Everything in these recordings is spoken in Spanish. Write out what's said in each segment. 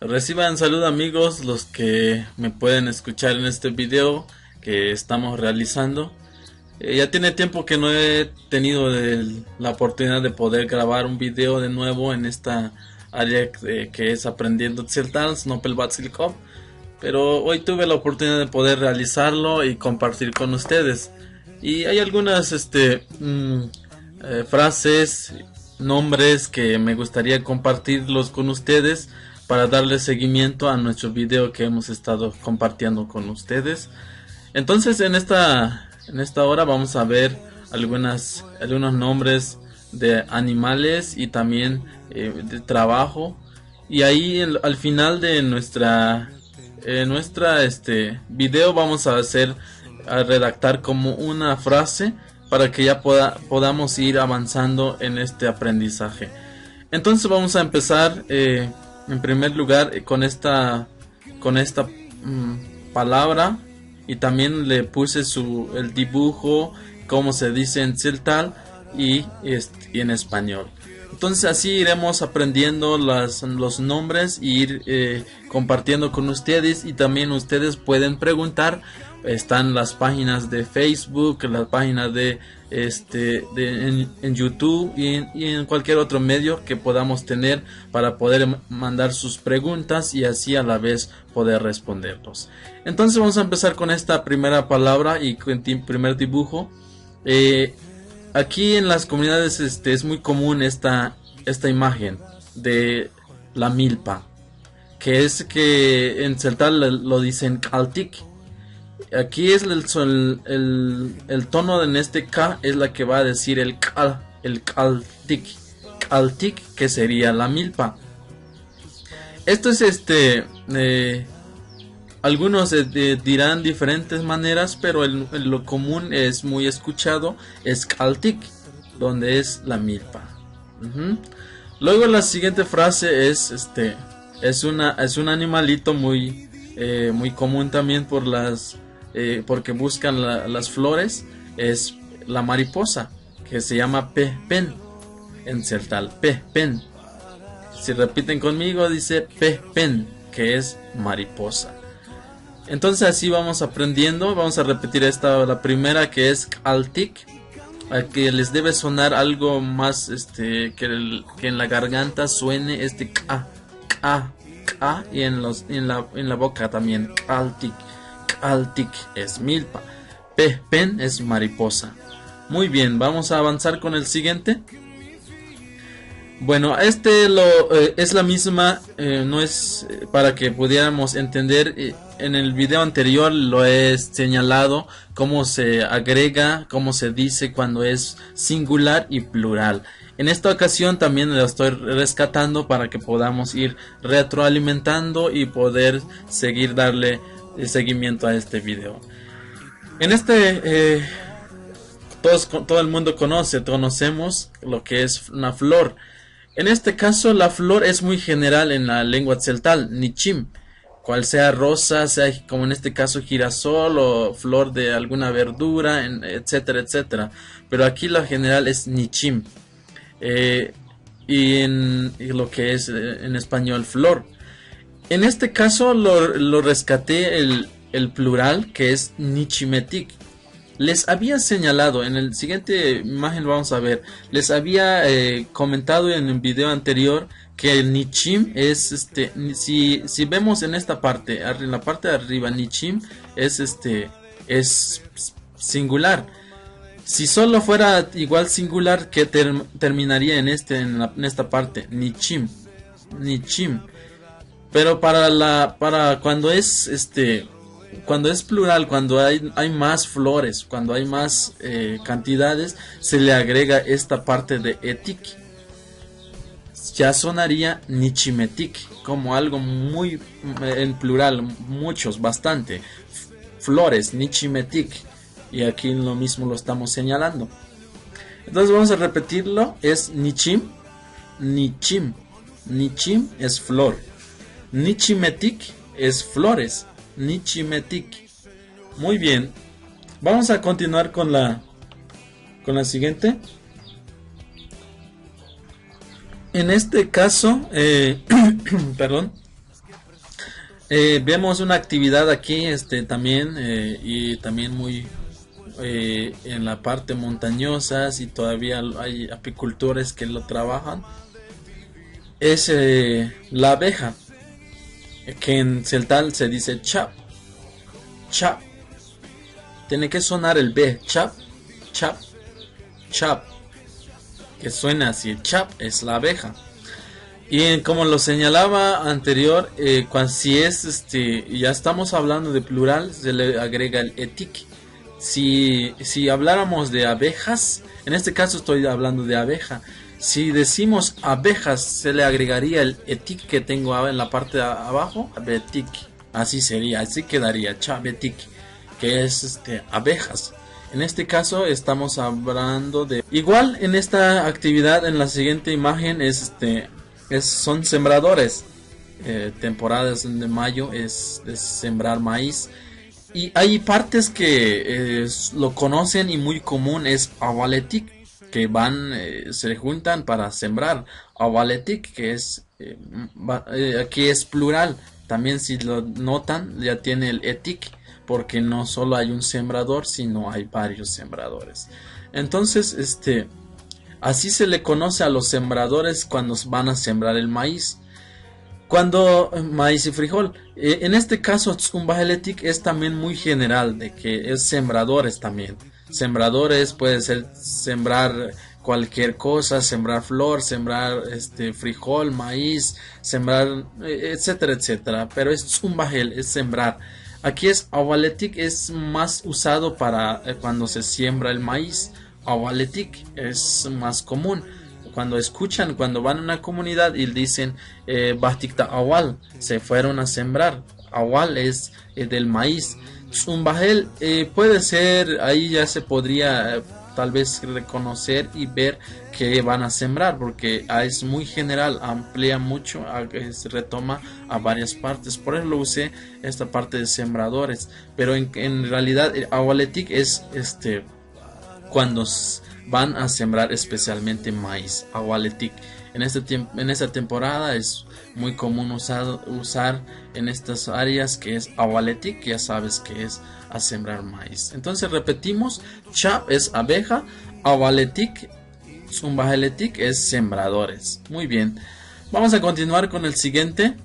Reciban salud amigos los que me pueden escuchar en este video que estamos realizando. Ya tiene tiempo que no he tenido la oportunidad de poder grabar un video de nuevo en esta área que es Aprendiendo Tzeltal, Snopelbatsilkov. Pero hoy tuve la oportunidad de poder realizarlo y compartir con ustedes. Y hay algunas frases, nombres que me gustaría compartirlos con ustedes para darle seguimiento a nuestro video que hemos estado compartiendo con ustedes. Entonces en esta hora vamos a ver algunos nombres de animales y también de trabajo, y ahí al final de nuestra video vamos a redactar como una frase para que ya podamos ir avanzando en este aprendizaje. Entonces vamos a empezar en primer lugar con esta palabra, y también le puse el dibujo, como se dice en tzeltal y en español. Entonces así iremos aprendiendo los nombres y ir compartiendo con ustedes, y también ustedes pueden preguntar. Están las páginas de Facebook, las páginas en YouTube y en cualquier otro medio que podamos tener para poder mandar sus preguntas y así a la vez poder responderlos. Entonces vamos a empezar con esta primera palabra y con el primer dibujo. Aquí en las comunidades es muy común esta imagen de la milpa, que en tzeltal lo dicen kaltik. Aquí es el tono en este K es la que va a decir el kaltik, que sería la milpa. Esto es algunos dirán diferentes maneras, pero lo común es muy escuchado, es kaltik, donde es la milpa. Luego la siguiente frase es un animalito muy común también porque buscan las flores. Es la mariposa, que se llama pehpen en tzeltal, pehpen. Si repiten conmigo, dice pehpen, que es mariposa. Entonces así vamos aprendiendo. Vamos a repetir la primera, que es kaltik. A que les debe sonar algo más que en la garganta suene ka, ka, ka, y en la boca también. Kaltik es milpa, pehpen es mariposa. Muy bien, vamos a avanzar con el siguiente. Bueno, es la misma, no es para que pudiéramos entender. En el video anterior lo he señalado cómo se agrega, cómo se dice cuando es singular y plural. En esta ocasión también lo estoy rescatando para que podamos ir retroalimentando y poder darle seguimiento a este video. En todo el mundo conocemos lo que es una flor. En este caso la flor es muy general en la lengua tzeltal, nichim, cual sea rosa, sea como en este caso girasol o flor de alguna verdura, etcétera, etcétera. Pero aquí la general es nichim, y lo que es en español flor. En este caso lo rescaté el plural, que es nichimetik. Les había señalado, en el siguiente imagen vamos a ver, les había comentado en el video anterior que el nichim es si vemos en esta parte, en la parte de arriba, nichim es singular. Si solo fuera igual singular, que terminaría en esta parte, nichim. Pero para cuando es plural, cuando hay más flores, cuando hay más cantidades, se le agrega esta parte de etik. Ya sonaría nichimetik, como algo muy en plural, muchos, bastante. Flores, nichimetik. Y aquí lo mismo lo estamos señalando. Entonces vamos a repetirlo. Es nichim, nichim. Nichim es flor. Nichimetik es flores. Nichimetik. Muy bien. Vamos a continuar con la siguiente. En este caso, perdón. Vemos una actividad aquí también y también muy en la parte montañosas y todavía hay apicultores que lo trabajan. Es la abeja, que en celtal se dice chap, chap. Tiene que sonar el B, chap, chap, chap, que suena así. El chap es la abeja. Y como lo señalaba anterior, si es ya estamos hablando de plural, se le agrega el etic. Si habláramos de abejas, en este caso estoy hablando de abeja. Si decimos abejas, se le agregaría el etic que tengo en la parte de abajo, betic. Así sería, así quedaría, chabetic, que es abejas. En este caso estamos hablando de igual en esta actividad. En la siguiente imagen son sembradores. Temporadas de mayo es sembrar maíz. Y hay partes que lo conocen y muy común es awaletik, que se juntan para sembrar. Awaletik, que es aquí es plural. También si lo notan ya tiene el etik, porque no solo hay un sembrador, sino hay varios sembradores. Entonces así se le conoce a los sembradores cuando van a sembrar el maíz. Cuando maíz y frijol. En este caso, Tzkumbaheletik es también muy general, de que es sembradores también. Sembradores puede ser sembrar cualquier cosa, sembrar flor, sembrar frijol, maíz, sembrar, etcétera, etcétera. Pero es Tzumbahel, es sembrar. Aquí es Awaletik, es más usado para cuando se siembra el maíz. Awaletik es más común. Cuando van a una comunidad y dicen Bastikta Awal, se fueron a sembrar. Awal es del maíz. Tzumbahel puede ser, ahí ya se podría tal vez reconocer y ver que van a sembrar, porque es muy general, amplía mucho, se retoma a varias partes. Por eso lo usé esta parte de sembradores, pero en realidad Awaletik es cuando van a sembrar especialmente maíz, awaletik. En esta temporada es muy común usar en estas áreas que es awaletik, ya sabes que es a sembrar maíz. Entonces repetimos, chap es abeja, awaletik, tzumbaheletik es sembradores. Muy bien, vamos a continuar con el siguiente.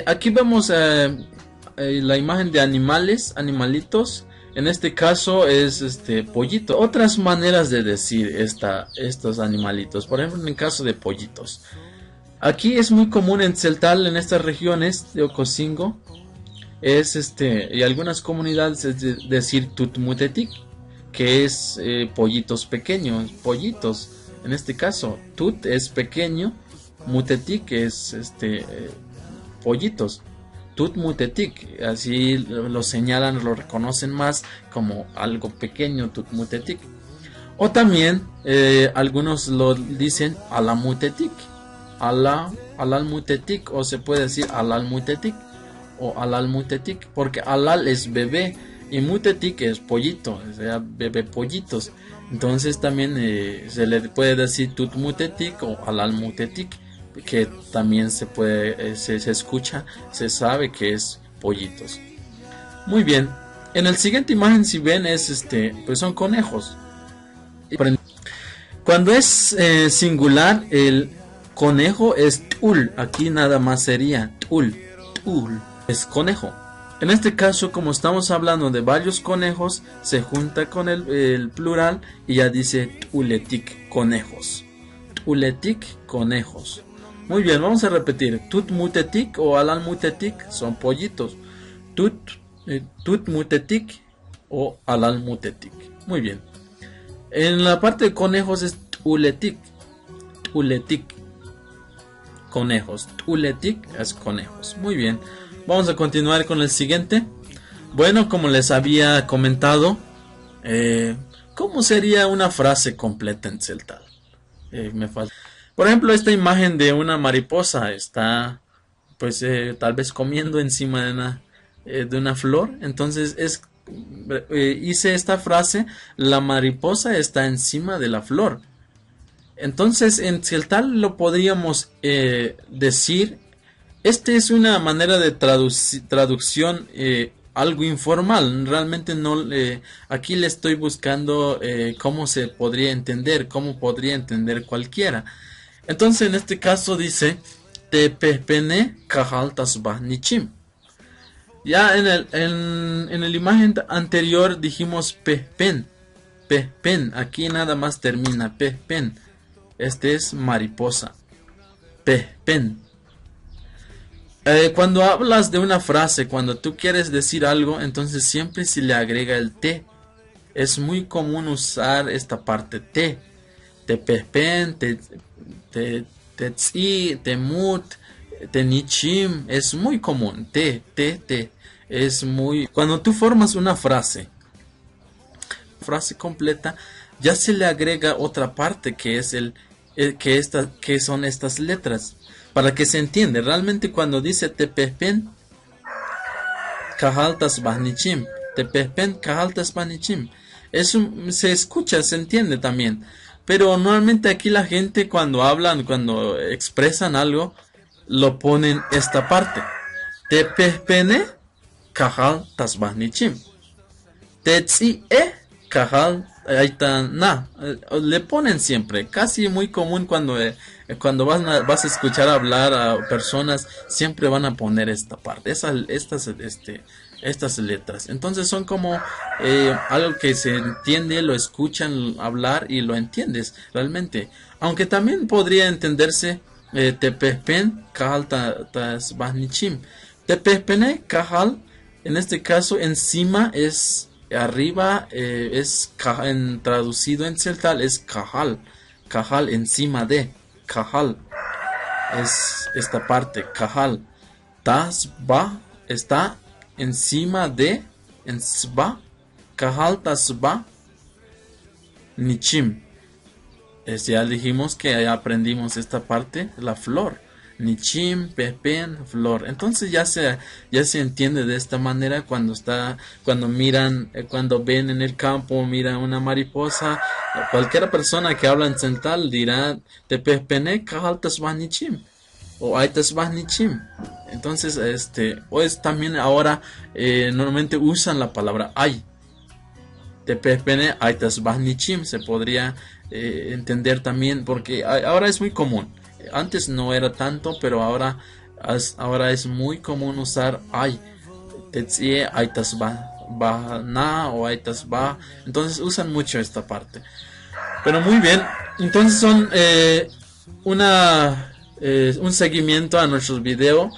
Aquí vemos la imagen de animalitos. En este caso es pollito. Otras maneras de decir estos animalitos. Por ejemplo, en el caso de pollitos. Aquí es muy común en Celtal, en estas regiones de Ocosingo. Y algunas comunidades es decir tutmutetik, que es pollitos pequeños, pollitos. En este caso, tut es pequeño, mutetik es pollitos. Tutmutetik, así lo señalan, lo reconocen más como algo pequeño, tutmutetik. O también algunos lo dicen alamutetik, alalmutetik, o se puede decir alalmutetik o alalmutetik, porque alal es bebé y mutetik es pollito, o sea, bebé pollitos. Entonces también se le puede decir tutmutetik o alalmutetik, que también se puede, se escucha, se sabe que es pollitos. Muy bien, en el siguiente imagen, si ven, es pues son conejos. Cuando es singular, el conejo es tul. Aquí nada más sería tul, es conejo. En este caso, como estamos hablando de varios conejos, se junta con el plural y ya dice tuletik, conejos. Tuletik, conejos. Muy bien, vamos a repetir. Tutmutetik o alalmutetik son pollitos. Tutmutetik o alalmutetik. Muy bien. En la parte de conejos es tuletik. Conejos. Tuletik es conejos. Muy bien. Vamos a continuar con el siguiente. Bueno, como les había comentado, ¿cómo sería una frase completa en celtal? Me falta. Por ejemplo, esta imagen de una mariposa está, pues, tal vez comiendo encima de una flor. Entonces, hice esta frase: la mariposa está encima de la flor. Entonces, en celtal lo podríamos decir Este es una manera de traducción algo informal. Realmente no, aquí le estoy buscando cómo se podría entender, cómo podría entender cualquiera. Entonces en este caso dice te pehpene kahal tasbah nichim. Ya en el imagen anterior dijimos pehpen, pehpen. Aquí nada más termina pehpen. Este es mariposa. Pehpen. Cuando hablas de una frase, cuando tú quieres decir algo, entonces siempre se le agrega el te. Es muy común usar esta parte te. Te pehpen, te tzi, te mut, te nichim. Es muy común. Te. Es muy... Cuando tú formas una frase completa, ya se le agrega otra parte que es que son estas letras. Para que se entiende, realmente cuando dice tepehpen kahal tasbah nichim, tepehpen kahal tasbah nichim, eso se escucha, se entiende también. Pero normalmente aquí la gente cuando hablan, cuando expresan algo, lo ponen esta parte. Tepehpene kahal tasbah nichim. Tetzi kahal aitana. Le ponen siempre, casi muy común cuando vas a escuchar hablar a personas, siempre van a poner esta parte, estas letras. Entonces son como algo que se entiende, lo escuchan hablar y lo entiendes realmente. Aunque también podría entenderse tepehpen kahal tasbah nichim. Tepehpene kahal, en este caso encima es arriba, traducido en celtal es kahal. Kahal encima de. Kahal es esta parte, kahal. Tasba está encima de, en sba. Kahal tasba nichim. Ya dijimos que ya aprendimos esta parte, la flor. Nichim, pehpen, flor. Entonces ya se entiende de esta manera cuando miran, cuando ven en el campo, miran una mariposa. Cualquier persona que habla en central dirá te pehpene kahal tasbah nichim o ay tasbah nichim. Entonces pues también ahora normalmente usan la palabra ay. Te pehpene ay tasbah nichim se podría entender también porque ahora es muy común. Antes no era tanto, pero ahora es muy común usar ay, tetzie, ay tasbah na o ay tasbah. Entonces usan mucho esta parte. Pero muy bien, entonces son un seguimiento a nuestros videos.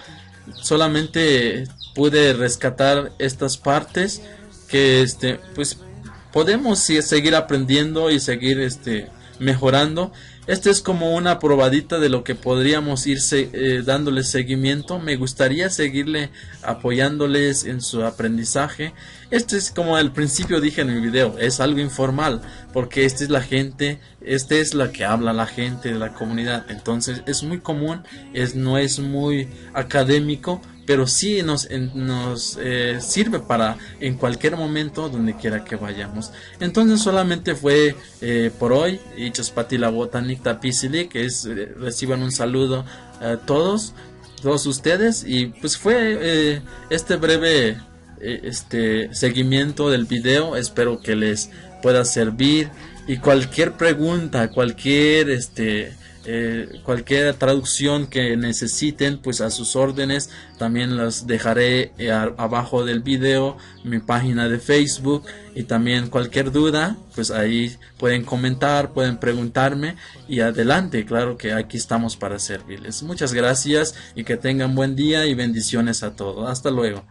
Solamente pude rescatar estas partes que pues podemos seguir aprendiendo y seguir mejorando. Este es como una probadita de lo que podríamos ir dándoles seguimiento. Me gustaría seguirle apoyándoles en su aprendizaje. Este es como al principio dije en el video, es algo informal, porque esta es la gente, esta es la que habla la gente de la comunidad. Entonces es muy común, no es muy académico, pero sí nos sirve para en cualquier momento donde quiera que vayamos. Entonces solamente fue por hoy. Y Chaspati la botanik tapisili, que es reciban un saludo a todos ustedes. Y pues fue este breve seguimiento del video. Espero que les pueda servir. Y cualquier pregunta, cualquier traducción que necesiten, pues a sus órdenes. También las dejaré abajo del video, mi página de Facebook, y también cualquier duda, pues ahí pueden comentar, pueden preguntarme, y adelante, claro que aquí estamos para servirles. Muchas gracias y que tengan buen día y bendiciones a todos. Hasta luego.